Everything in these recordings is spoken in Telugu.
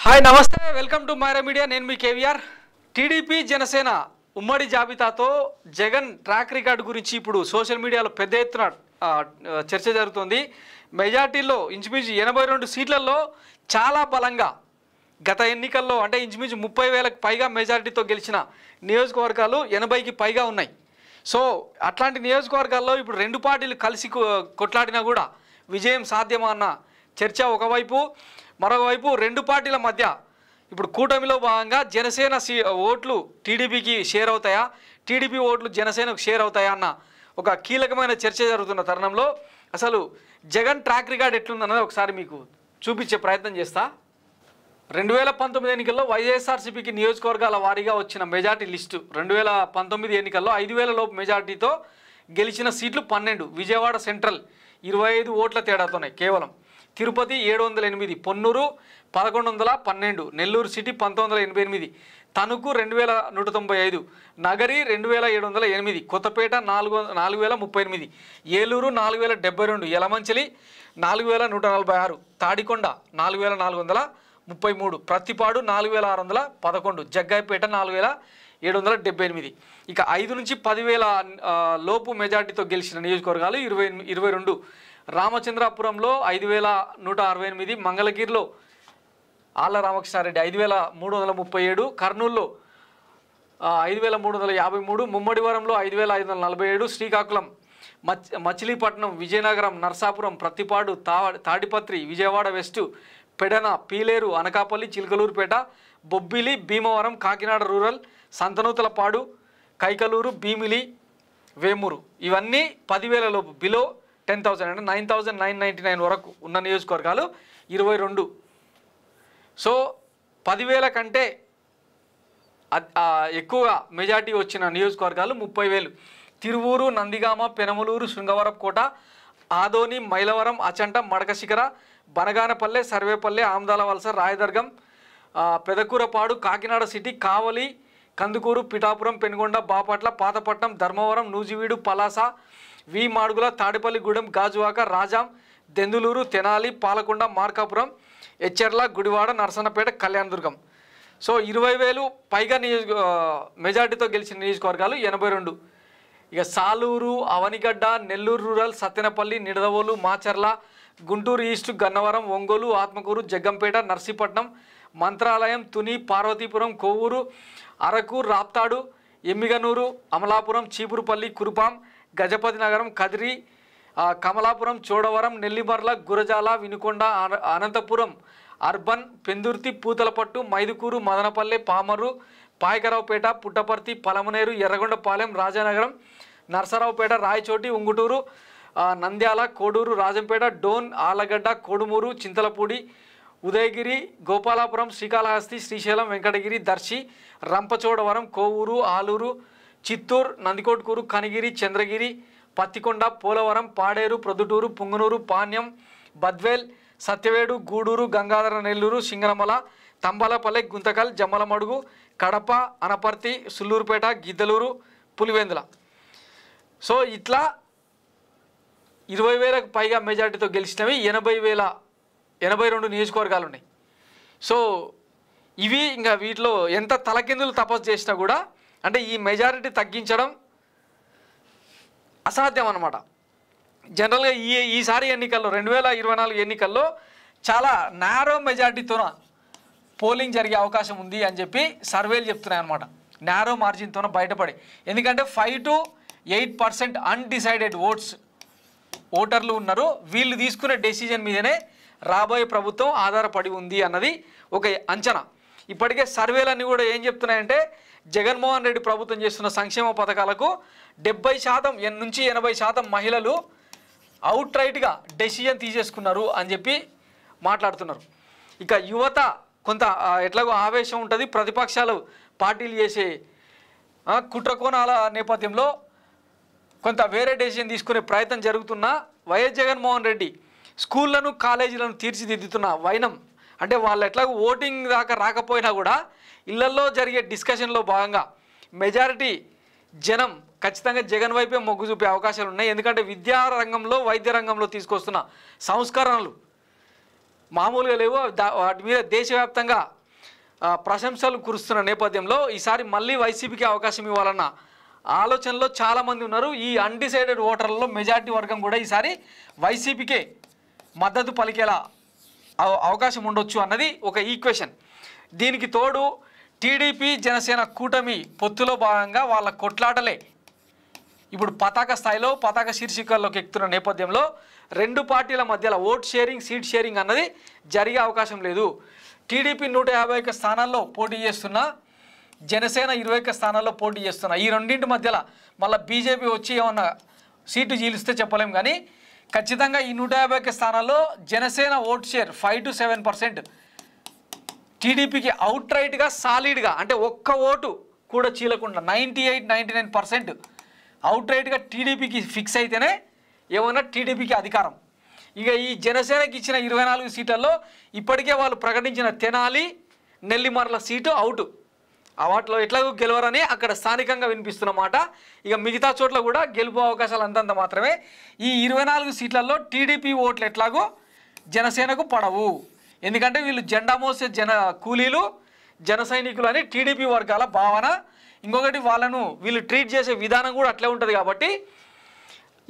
హాయ్ నమస్తే వెల్కమ్ టు మైరా మీడియా నేను మీ కేవీఆర్ టీడీపీ జనసేన ఉమ్మడి జాబితాతో జగన్ ట్రాక్ రికార్డు గురించి ఇప్పుడు సోషల్ మీడియాలో పెద్ద ఎత్తున చర్చ జరుగుతుంది మెజార్టీలో ఇంచుమించు 82 సీట్లలో చాలా బలంగా గత ఎన్నికల్లో అంటే ఇంచుమించు 30,000కు పైగా మెజార్టీతో గెలిచిన నియోజకవర్గాలు 80కి పైగా ఉన్నాయి సో అట్లాంటి నియోజకవర్గాల్లో ఇప్పుడు రెండు పార్టీలు కలిసి కొట్లాడినా కూడా విజయం సాధ్యమా అన్న చర్చ ఒకవైపు మరోవైపు రెండు పార్టీల మధ్య ఇప్పుడు కూటమిలో భాగంగా జనసేన ఓట్లు టీడీపీకి షేర్ అవుతాయా టీడీపీ ఓట్లు జనసేనకు షేర్ అవుతాయా అన్న ఒక కీలకమైన చర్చ జరుగుతున్న తరుణంలో అసలు జగన్ ట్రాక్ రికార్డ్ ఎట్లుందన్నది ఒకసారి మీకు చూపించే ప్రయత్నం చేస్తా 2019 ఎన్నికల్లో వైఎస్ఆర్సీపీకి నియోజకవర్గాల వారీగా వచ్చిన మెజార్టీ లిస్టు 2019 ఎన్నికల్లో 5,000 లోపు మెజార్టీతో గెలిచిన సీట్లు 12 విజయవాడ సెంట్రల్ 25 ఓట్ల తేడాతోనే కేవలం తిరుపతి 708 పొన్నూరు 1112 నెల్లూరు సిటీ 1988 తణుకు 2195 నగరి 2708 కొత్తపేట 4038 ఏలూరు 4072 యలమంచిలి 4146 తాడికొండ 4433 ప్రతిపాడు 4611 జగ్గాయపేట 4778 ఇక 5 నుంచి 10,000 లోపు మెజార్టీతో గెలిచిన నియోజకవర్గాలు 22 రామచంద్రాపురంలో 5,168 మంగళగిరిలో ఆళ్ల రామకృష్ణారెడ్డి 5,337 కర్నూలులో 5,353 ముమ్మడివరంలో 5,547 శ్రీకాకుళం మచిలీపట్నం విజయనగరం నర్సాపురం ప్రతిపాడు తాడిపత్రి విజయవాడ వెస్ట్ పెడన పీలేరు అనకాపల్లి చిలకలూరుపేట బొబ్బిలి భీమవరం కాకినాడ రూరల్ సంతనూతలపాడు కైకలూరు భీమిలి వేమూరు ఇవన్నీ 10,000 లోపు బిలో 10,000 అంటే 9,999 వరకు ఉన్న నియోజకవర్గాలు 22 సో 10,000 కంటే ఎక్కువగా మెజార్టీ వచ్చిన నియోజకవర్గాలు 30,000 తిరువూరు నందిగామ పెనమలూరు శృంగవరపుకోట ఆదోని మైలవరం అచంట మడకశిఖర బనగానపల్లె సర్వేపల్లె ఆమ్దాల వలస రాయదుర్గం పెదకూరపాడు కాకినాడ సిటీ కావలి కందుకూరు పిఠాపురం పెనుగొండ బాపట్ల పాతపట్నం ధర్మవరం నూజివీడు పలాస వి మాడుగుల తాడిపల్లిగూడెం గాజువాక రాజాం దెందులూరు తెనాలి పాలకొండ మార్కాపురం ఎచ్చెర్ల గుడివాడ నరసన్నపేట కళ్యాణదుర్గం సో 20,000 పైగా మెజార్టీతో గెలిచిన నియోజకవర్గాలు 82 ఇక సాలూరు అవనిగడ్డ నెల్లూరు రూరల్ సత్తెనపల్లి నిడదవోలు మాచర్ల గుంటూరు ఈస్ట్ గన్నవరం ఒంగోలు ఆత్మకూరు జగ్గంపేట నర్సీపట్నం మంత్రాలయం తుని పార్వతీపురం కొవ్వూరు అరకు రాప్తాడు ఎమ్మిగనూరు అమలాపురం చీపురుపల్లి కురుపాం గజపతి నగరం కదిరి కమలాపురం చోడవరం నెల్లిమర్ల గురజాల వినుకొండ అనంతపురం అర్బన్ పెందుర్తి పూతలపట్టు మైదుకూరు మదనపల్లె పామర్రు పాయకరావుపేట పుట్టపర్తి పలమనేరు ఎర్రగొండపాలెం రాజానగరం నర్సరావుపేట రాయచోటి ఉంగుటూరు నంద్యాల కోడూరు రాజంపేట డోన్ ఆలగడ్డ కోడుమూరు చింతలపూడి ఉదయగిరి గోపాలాపురం శ్రీకాళహస్తి శ్రీశైలం వెంకటగిరి దర్శి రంపచోడవరం కోవూరు ఆలూరు చిత్తూరు నందికోట్కూరు కనిగిరి చంద్రగిరి పత్తికొండ పోలవరం పాడేరు ప్రొద్దుటూరు పుంగనూరు పాణ్యం బద్వేల్ సత్యవేడు గూడూరు గంగాధర నెల్లూరు సింగనమల తంబాలపల్లె గుంతకల్ జమ్మలమడుగు కడప అనపర్తి సుల్లూరుపేట గిద్దలూరు పులివెందుల సో ఇట్లా 20,000కు పైగా మెజార్టీతో గెలిచినవి 82 నియోజకవర్గాలు ఉన్నాయి సో ఇవి ఇంకా వీటిలో ఎంత తలకిందులు తపస్సు చేసినా కూడా అంటే ఈ మెజారిటీ తగ్గించడం అసాధ్యం అన్నమాట జనరల్గా ఈసారి ఎన్నికల్లో 2024 ఎన్నికల్లో చాలా నారో మెజారిటీతోన పోలింగ్ జరిగే అవకాశం ఉంది అని చెప్పి సర్వేలు చెప్తున్నాయి అన్నమాట నారో మార్జిన్తోన బయటపడి ఎందుకంటే 5 to 8% అన్డిసైడెడ్ ఓటర్లు ఉన్నారు వీళ్ళు తీసుకునే డెసిజన్ మీదనే రాబోయే ప్రభుత్వం ఆధారపడి ఉంది అన్నది ఒక అంచనా ఇప్పటికే సర్వేలన్నీ కూడా ఏం చెప్తున్నాయంటే జగన్మోహన్ రెడ్డి ప్రభుత్వం చేస్తున్న సంక్షేమ పథకాలకు 70% నుంచి 80% మహిళలు అవుట్ రైట్గా డెసిజన్ తీసేసుకున్నారు అని చెప్పి మాట్లాడుతున్నారు ఇక యువత కొంత ఎట్లాగో ఆవేశం ఉంటుంది ప్రతిపక్షాలు పార్టీలు చేసే కుట్రకోణాల నేపథ్యంలో కొంత వేరే డెసిజన్ తీసుకునే ప్రయత్నం జరుగుతున్నా వైఎస్ జగన్మోహన్ రెడ్డి స్కూళ్లను కాలేజీలను తీర్చిదిద్దుతున్న వైనం అంటే వాళ్ళు ఎట్లాగో ఓటింగ్ దాకా రాకపోయినా కూడా ఇళ్లలో జరిగే డిస్కషన్లో భాగంగా మెజారిటీ జనం ఖచ్చితంగా జగన్ వైపే మొగ్గు చూపే అవకాశాలు ఉన్నాయి ఎందుకంటే విద్యా రంగంలో వైద్య రంగంలో తీసుకొస్తున్న సంస్కరణలు మామూలుగా లేవు వాటి మీద దేశవ్యాప్తంగా ప్రశంసలు కురుస్తున్న నేపథ్యంలో ఈసారి మళ్ళీ వైసీపీకి అవకాశం ఇవ్వాలన్న ఆలోచనలో చాలామంది ఉన్నారు. ఈ అన్డిసైడెడ్ ఓటర్లలో మెజార్టీ వర్గం కూడా ఈసారి వైసీపీకే మద్దతు పలికేలా అవకాశం ఉండొచ్చు అన్నది ఒక ఈక్వేషన్. దీనికి తోడు టీడీపీ జనసేన కూటమి పొత్తులో భాగంగా వాళ్ళ కొట్లాటలే ఇప్పుడు పతాక స్థాయిలో పతాక శీర్షికల్లోకి ఎక్కుతున్న నేపథ్యంలో రెండు పార్టీల మధ్యలో ఓట్ షేరింగ్ సీట్ షేరింగ్ అన్నది జరిగే అవకాశం లేదు. టీడీపీ 151 స్థానాల్లో పోటీ చేస్తున్న, జనసేన 21 స్థానాల్లో పోటీ చేస్తున్న ఈ రెండింటి మధ్యలో మళ్ళీ బీజేపీ వచ్చి ఏమన్నా సీటు చీలిస్తే చెప్పలేం. కానీ ఖచ్చితంగా ఈ 151 స్థానాల్లో జనసేన ఓట్ షేర్ 5 to 7%, టీడీపీకి అవుట్ రైట్గా సాలిడ్గా అంటే ఒక్క ఓటు కూడా చీలకుండా 98-99% అవుట్ రైట్గా టీడీపీకి ఫిక్స్ అయితేనే ఏమన్నా టీడీపీకి అధికారం. ఇక ఈ జనసేనకి ఇచ్చిన 24 సీట్లలో ఇప్పటికే వాళ్ళు ప్రకటించిన తెనాలి, నెల్లిమర్ల సీటు అవుట్. వాటిలో ఎట్లాగూ గెలవరని అక్కడ స్థానికంగా వినిపిస్తున్నమాట. ఇక మిగతా చోట్ల కూడా గెలుపు అవకాశాలు అంతంత మాత్రమే. ఈ 24 సీట్లలో టీడీపీ ఓట్లు ఎట్లాగో జనసేనకు పడవు. ఎందుకంటే వీళ్ళు జెండా మోసే కూలీలు, జన సైనికులు అని టీడీపీ వర్గాల భావన. ఇంకొకటి వీళ్ళు ట్రీట్ చేసే విధానం కూడా అట్లే ఉంటుంది. కాబట్టి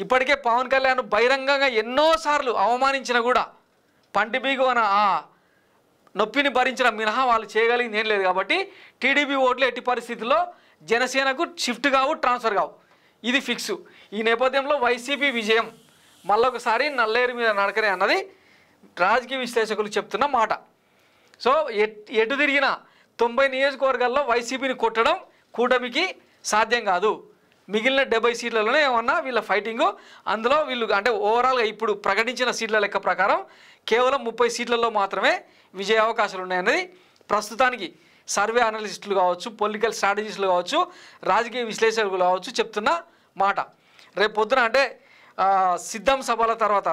ఇప్పటికే పవన్ కళ్యాణ్ బహిరంగంగా ఎన్నోసార్లు అవమానించినా కూడా పంటి బీగువన ఆ నొప్పిని భరించిన మినహా వాళ్ళు చేయగలిగింది ఏం లేదు. కాబట్టి టీడీపీ ఓట్లు ఎట్టి పరిస్థితుల్లో జనసేనకు షిఫ్ట్ కావు, ట్రాన్స్ఫర్ కావు, ఇది ఫిక్స్. ఈ నేపథ్యంలో వైసీపీ విజయం మళ్ళొకసారి నల్లేరు మీద నడకనే అన్నది రాజకీయ విశ్లేషకులు చెప్తున్న మాట. సో ఎటు తిరిగిన 90 నియోజకవర్గాల్లో వైసీపీని కొట్టడం కూటమికి సాధ్యం కాదు. మిగిలిన 70 సీట్లలోనే ఏమన్నా వీళ్ళ ఫైటింగు. అందులో వీళ్ళు అంటే ఓవరాల్గా ఇప్పుడు ప్రకటించిన సీట్ల లెక్క ప్రకారం కేవలం 30 సీట్లలో మాత్రమే విజయ అవకాశాలు ఉన్నాయన్నది ప్రస్తుతానికి సర్వే అనలిస్టులు కావచ్చు, పొలిటికల్ స్ట్రాటజిస్టులు కావచ్చు, రాజకీయ విశ్లేషకులు కావచ్చు చెప్తున్న మాట. రేపు పొద్దున అంటే సిద్ధం సభల తర్వాత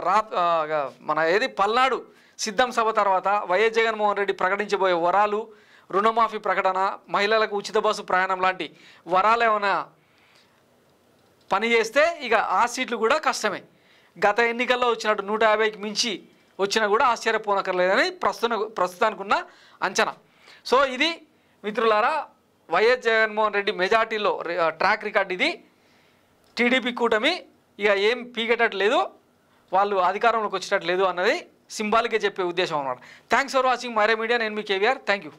మన పల్నాడు సిద్ధం సభ తర్వాత వైఎస్ జగన్మోహన్ రెడ్డి ప్రకటించబోయే వరాలు, రుణమాఫీ ప్రకటన, మహిళలకు ఉచిత బస్సు ప్రయాణం లాంటి వరాలు ఏమైనా పని చేస్తే ఇక ఆ సీట్లు కూడా కష్టమే. గత ఎన్నికల్లో వచ్చినట్టు 150కి మించి వచ్చినా కూడా ఆశ్చర్యపోనక్కర్లేదని ప్రస్తుతానికి ఉన్న అంచనా. సో ఇది మిత్రులారా వైఎస్ జగన్మోహన్ రెడ్డి మెజార్టీలో ట్రాక్ రికార్డ్ ఇది. టీడీపీ కూటమి ఇక ఏం పీకేటట్లేదు, వాళ్ళు అధికారంలోకి వచ్చేటట్లేదు అన్నది సింబాలిక్గా చెప్పే ఉద్దేశం అన్నమాట. Thanks for watching Mayra media. నేను మీ కేవీఆర్. Thank you.